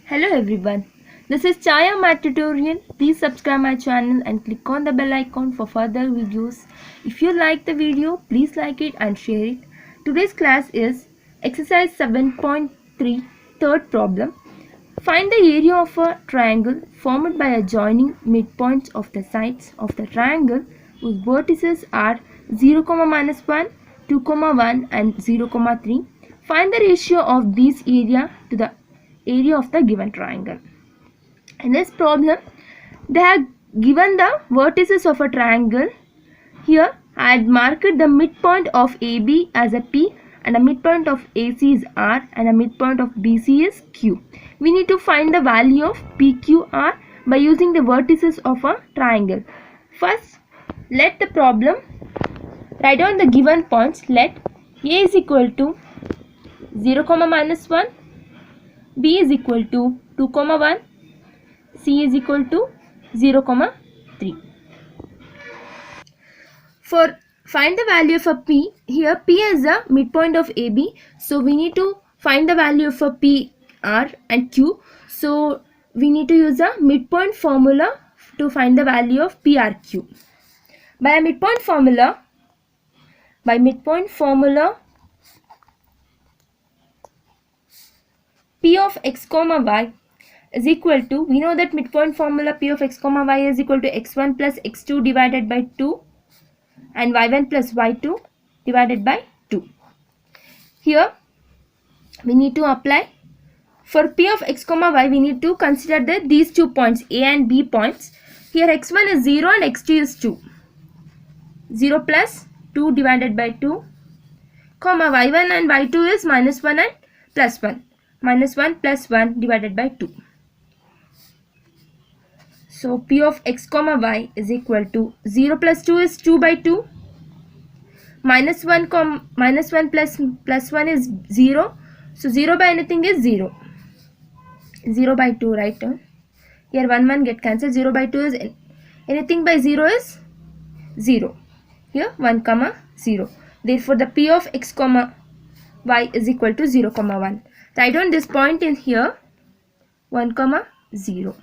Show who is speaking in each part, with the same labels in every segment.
Speaker 1: Hello everyone, this is Chaya Math Tutorial. Please subscribe my channel and click on the bell icon for further videos. If you like the video, please like it and share it. Today's class is exercise 7.3, third problem. Find the area of a triangle formed by adjoining midpoints of the sides of the triangle whose vertices are 0, -1, 2, 1 and 0, 3. Find the ratio of this area to the area of the given triangle. In this problem, they have given the vertices of a triangle. Here I had marked the midpoint of AB as a P and a midpoint of AC is R and a midpoint of BC is Q. We need to find the value of PQR by using the vertices of a triangle. First, let the problem write down the given points. Let A is equal to 0, -1, B is equal to 2, 1, C is equal to 0, 3. For find the value of a P, here P is the midpoint of AB, so we need to find the value of a P, R and Q. So we need to use a midpoint formula to find the value of PRQ. By midpoint formula, P of x comma y is equal to, we know that midpoint formula P of x comma y is equal to x1 plus x2 divided by 2 and y1 plus y2 divided by 2. Here we need to apply, for P of x comma y we need to consider these 2 points A and B points. Here x1 is 0 and x2 is 2. 0 plus 2 divided by 2, comma y1 and y2 is -1 and +1. -1 plus 1 divided by 2. So P of x comma y is equal to 0 plus 2 is 2 by 2. -1 plus 1 is 0. So 0 by anything is 0. 0 by 2, right? Here 1 get cancelled. 0 by 2 is anything by 0 is 0. Here 1, 0. Therefore the P of x comma y is equal to 0, 1. Write down this point in here 1, 0.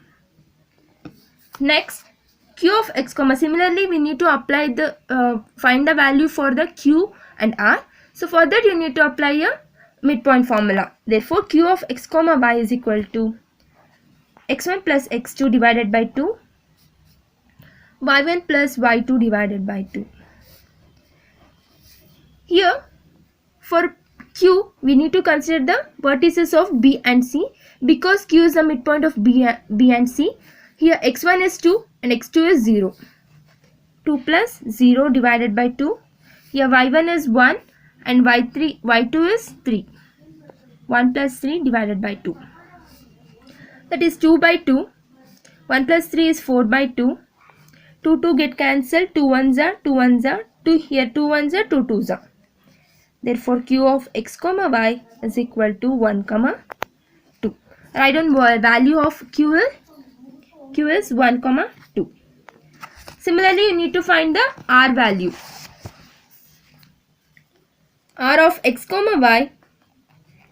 Speaker 1: Next, Q of x comma, similarly we need to apply the find the value for the Q and R. So for that you need to apply a midpoint formula. Therefore Q of x comma y is equal to x1 plus x2 divided by 2, y1 plus y2 divided by 2. Here for Q we need to consider the vertices of B and C, because Q is the midpoint of B and C. Here x1 is 2 and x2 is 0. 2 plus 0 divided by 2. Here y1 is 1 and y2 is 3. 1 plus 3 divided by 2. That is 2 by 2. 1 plus 3 is 4 by 2. 2 get cancelled. 2 1s are 2 1s are 2. Here 2 1s are 2 2s are. Therefore Q of x comma y is equal to 1, 2. Write down value of Q is 1, 2. Similarly, you need to find the R value. R of x comma y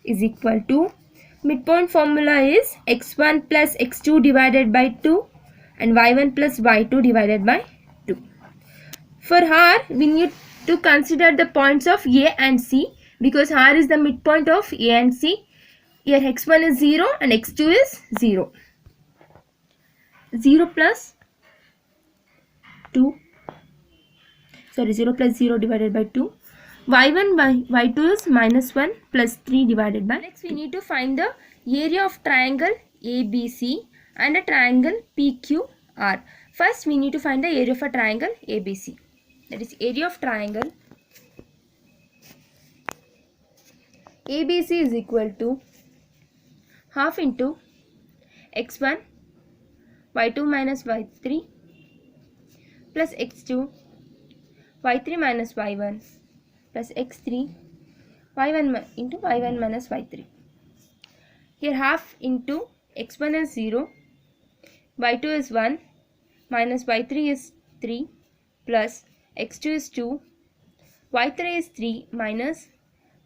Speaker 1: is equal to, midpoint formula is x1 plus x2 divided by 2 and y1 plus y2 divided by 2. For R, we need to consider the points of A and C, because R is the midpoint of A and C. Here x1 is 0 and x2 is 0. 0 plus 0 plus 0 divided by 2. y1 by y2 is -1 plus 3 divided by. Next we need to find the area of triangle ABC and a triangle PQR. First we need to find the area of a triangle ABC. That is, area of triangle ABC is equal to half into x1 y2 minus y3 plus x2 y3 minus y1 plus x3 y1 into y1 minus y3. Here half into x1 is 0, y2 is 1, minus y3 is 3, plus x2 is 2, y3 is 3, minus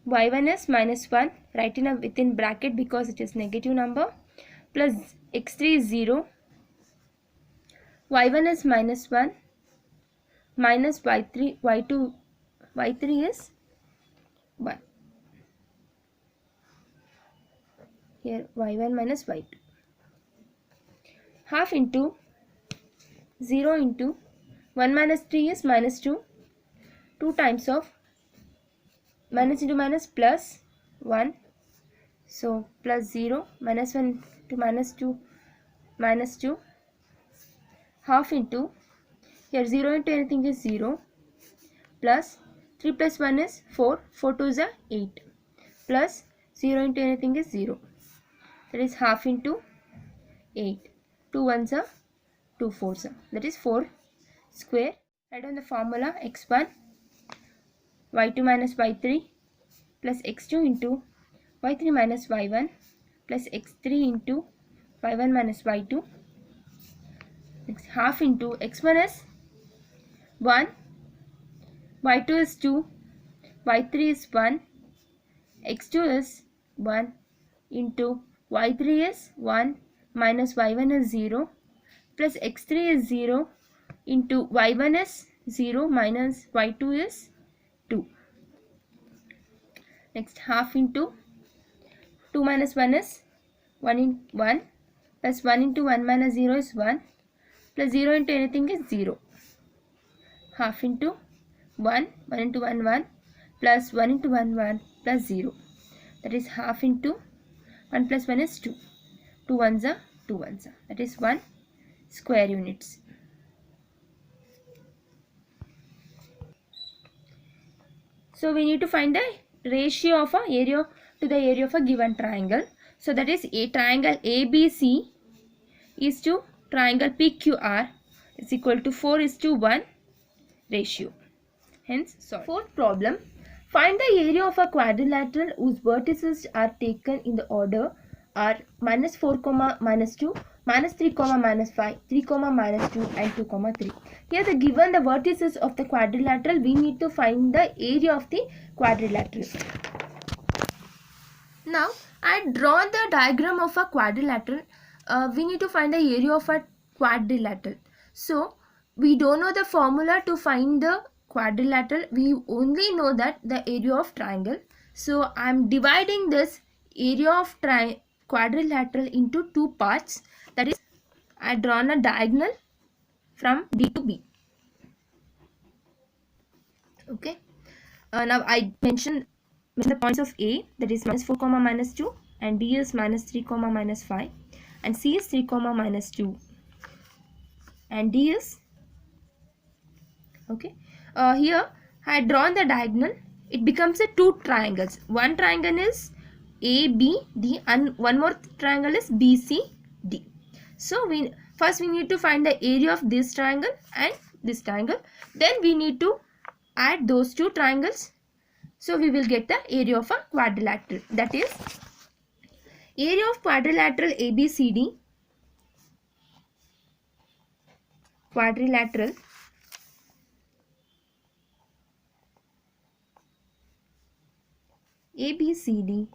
Speaker 1: y1 is -1, write in a within bracket because it is negative number, plus x3 is 0, y1 is minus 1, minus y3 is 1. Here y1 minus y2. Half into 0 into 1 minus 3 is minus 2. 2 times of minus into minus plus 1. So plus 0, minus 1 to minus 2, minus 2. Half into, here 0 into anything is 0, plus 3 plus 1 is 4, 4 2 is 8, plus 0 into anything is 0. That is half into 8. 2 1s are 2 4s are. That is 4 square. Write down the formula x1 y2 minus y3 plus x2 into y3 minus y1 plus x3 into y1 minus y2. Next half into x1 is 1, y2 is 2, y3 is 1, x2 is 1 into y3 is 1 minus y1 is 0 plus x3 is 0 into y1 is 0 minus y2 is 2. Next half into 2 minus 1 is 1 in 1 plus 1 into 1 minus 0 is 1 plus 0 into anything is 0. Half into 1 into 1 1 plus 1 into 1 1 plus 0. That is half into 1 plus 1 is 2. 2 1s are 2 1s are. That is 1 square units. So we need to find the ratio of a area to the area of a given triangle. So that is a triangle ABC is to triangle PQR is equal to 4:1 ratio. Hence solved. Fourth problem. Find the area of a quadrilateral whose vertices are taken in the order are minus 4, minus 2, minus 3, minus 5, 3, minus 2 and 2, 3. Here the given the vertices of the quadrilateral, we need to find the area of the quadrilateral. Now I drawn the diagram of a quadrilateral. We need to find the area of a quadrilateral. So we don't know the formula to find the quadrilateral. We only know that the area of triangle. So I am dividing this area of quadrilateral into two parts. That is, I drawn a diagonal from D to B. Okay. Now I mention the points of A, that is minus 4, minus 2, and B is minus 3, minus 5, and C is 3, minus 2, and D is okay. Here I had drawn the diagonal. It becomes a two triangles. One triangle is ABD and one more triangle is BCD. So first we need to find the area of this triangle and this triangle. Then we need to add those two triangles. So we will get the area of a quadrilateral. That is, area of quadrilateral ABCD, quadrilateral ABCD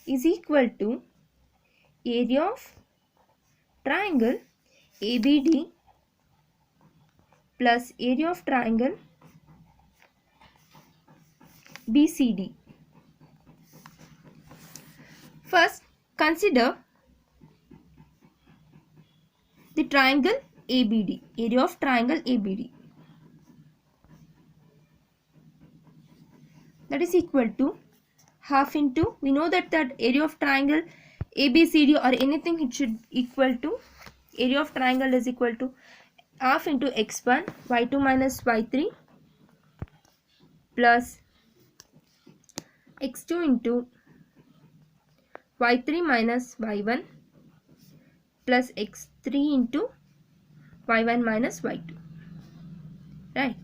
Speaker 1: is equal to area of triangle ABD plus area of triangle BCD. First, consider the triangle ABD, area of triangle ABD. That is equal to half into, we know that area of triangle ABCD or anything, it should equal to, area of triangle is equal to half into x1 y2 minus y3 plus x2 into y3 minus y1 plus x3 into y1 minus y2. Right.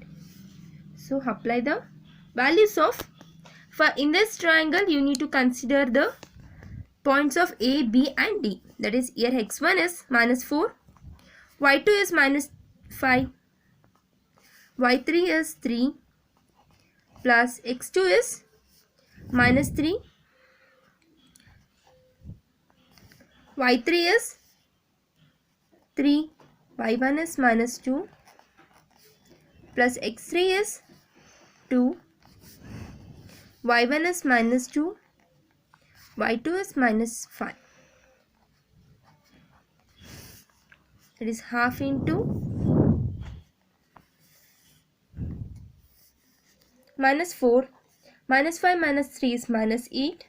Speaker 1: So apply the values of, for in this triangle you need to consider the points of A, B and D. That is, here x1 is minus 4, y2 is minus 5, y3 is 3 plus x2 is minus 3, y3 is 3, y1 is minus 2, plus x3 is 2, y1 is minus 2, y2 is minus 5. It is half into minus 4, minus 5 minus 3 is minus 8,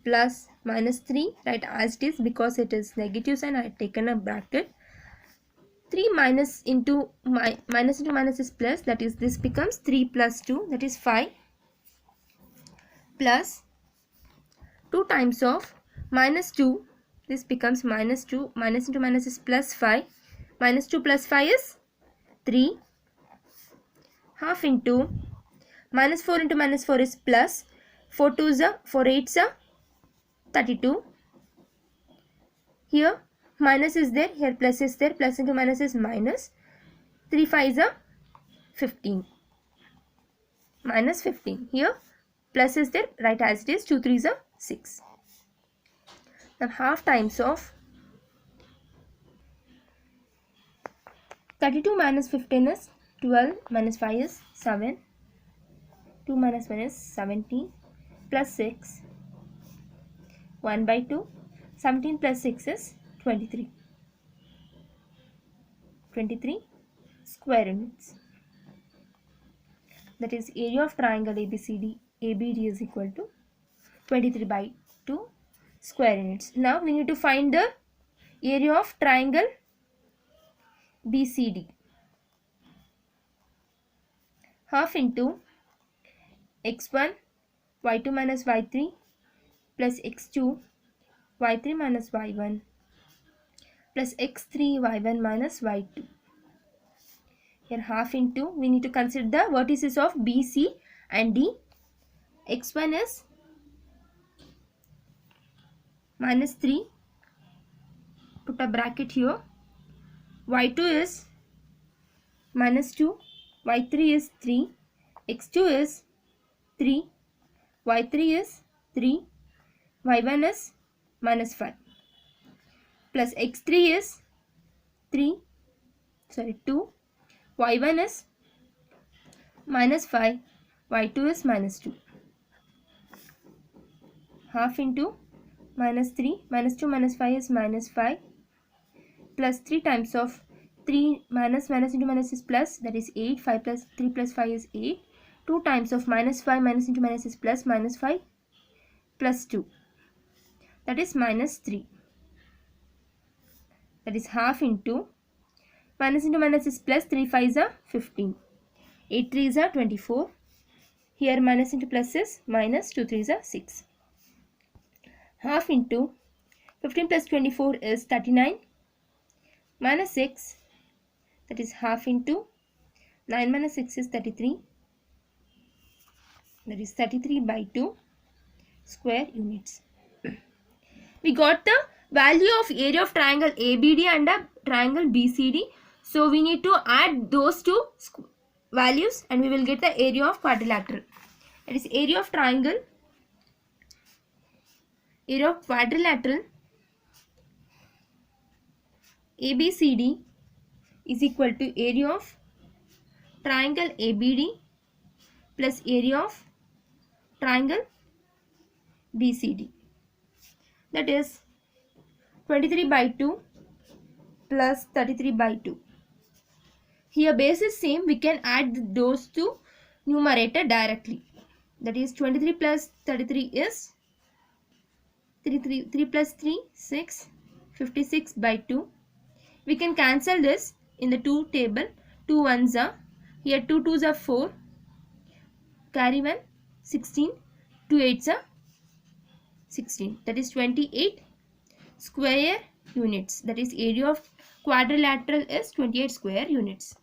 Speaker 1: plus minus 3, right, as it is because it is negative sign, I have taken a bracket. 3 minus into minus is plus, that is this becomes 3 plus 2, that is 5, plus 2 times of minus 2, this becomes minus 2, minus into minus is plus 5, minus 2 plus 5 is 3, half into minus 4 into minus 4 is plus, 4 2s are 4 8s are 32. Here minus is there, here plus is there, plus into minus is minus, 3 5s are 15, minus 15. Here plus is there, right as it is, 2 3s are 6. Now half times of 32 minus 15 is 12, minus 5 is 7, 2 minus 1 is 17, plus 6, 1 by 2, 17 plus 6 is 23, 23 square units. That is area of triangle ABD is equal to 23 by 2 square units. Now we need to find the area of triangle BCD. Half into x1 y2 minus y3 plus x2 y3 minus y1 plus x3 y1 minus y2. Here half into, we need to consider the vertices of BC and D. x1 is minus 3, put a bracket here, y2 is minus 2, y3 is 3, x2 is 3, y3 is 3, y1 is minus 5, plus x3 is 2, y1 is minus 5, y2 is minus 2. Half into minus 3, minus 2 minus 5 is minus 5, plus 3 times of 3 minus into minus is plus, that is 8, 5 plus 3 plus 5 is 8, 2 times of minus 5 minus into minus is plus, minus 5 plus 2, that is minus 3, that is half into minus into minus is plus, 3 5s are 15, 8 3s are 24, here minus into plus is minus, 2 3s are 6, half into 15 plus 24 is 39, minus 6, that is half into 9 minus 6 is 33, that is 33 by 2 square units. We got the value of area of triangle ABD and a triangle BCD. So we need to add those two values and we will get the area of quadrilateral. That is area of triangle, area of quadrilateral ABCD is equal to area of triangle ABD plus area of triangle BCD. That is 23 by 2 plus 33 by 2. Here base is same, we can add those two numerator directly. That is 23 plus 33 is 3 plus 3 6, 56 by 2. We can cancel this in the 2 table. 2 1s are, here 2 2s are 4, carry 1, 16, 2 8s are 16, that is 28 square units. That is area of quadrilateral is 28 square units.